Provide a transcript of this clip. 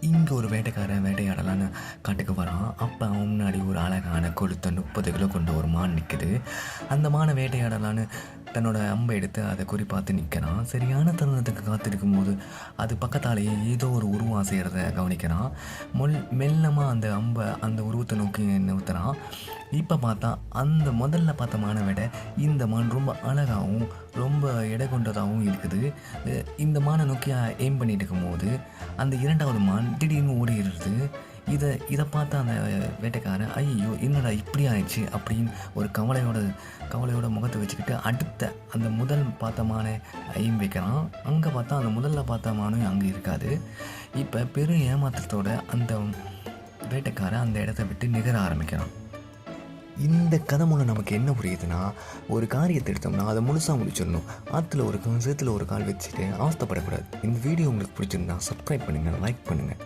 இங்கே ஒரு வேட்டைக்காரன் வேட்டையாடலான்னு காட்டுக்கு வரான். அப்போ அவன் முன்னாடி ஒரு அழகான கொழுத்த 30 கிலோ கொண்ட ஒரு மான் நிற்குது. அந்த மானை வேட்டையாடலான்னு தன்னோட அம்பை எடுத்து அதை குறி பார்த்து நிற்கிறான். சரியான தருணத்துக்கு காத்திருக்கும் போது அது பக்கத்தாலேயே ஏதோ ஒரு உருவம் செய்கிறத கவனிக்கிறான். மெல்லமாக அந்த அம்பை அந்த உருவத்தை நோக்கி நிறுத்துறான். இப்போ பார்த்தா அந்த முதல்ல பார்த்த மானை விட இந்த மான் ரொம்ப அழகாகவும் ரொம்ப எடை கொண்டதாகவும் இருக்குது. இந்த மானை நோக்கி எய்ம் பண்ணிட்டு இருக்கும்போது அந்த இரண்டாவது மான் திடீர்னு ஓடிடுறது. இதை பார்த்து அந்த வேட்டைக்காரன் ஐயோ என்னடா இப்படி ஆயிடுச்சு அப்படின்னு ஒரு கவலையோட முகத்தை வச்சுக்கிட்டு அடுத்த அந்த முதல் பார்த்த மானை ஐம் வைக்கிறான். அங்கே பார்த்தா அந்த முதல்ல பார்த்த மானும் அங்கே இருக்காது. இப்போ பெரும் ஏமாற்றத்தோட அந்த வேட்டைக்காரன் அந்த இடத்த விட்டு நிகர ஆரம்பிக்கிறான். இந்த கதை மூலம் நமக்கு என்ன புரியுதுன்னா, ஒரு காரியத்தை எடுத்தோம்னா அதை முழுசாக முடிச்சிடணும். ஆற்றுல ஒரு சேத்துல ஒரு கால் வச்சுட்டு அவஸ்தைப்படக்கூடாது. இந்த வீடியோ உங்களுக்கு பிடிச்சிருந்தா சப்ஸ்கிரைப் பண்ணுங்கள், லைக் பண்ணுங்கள்.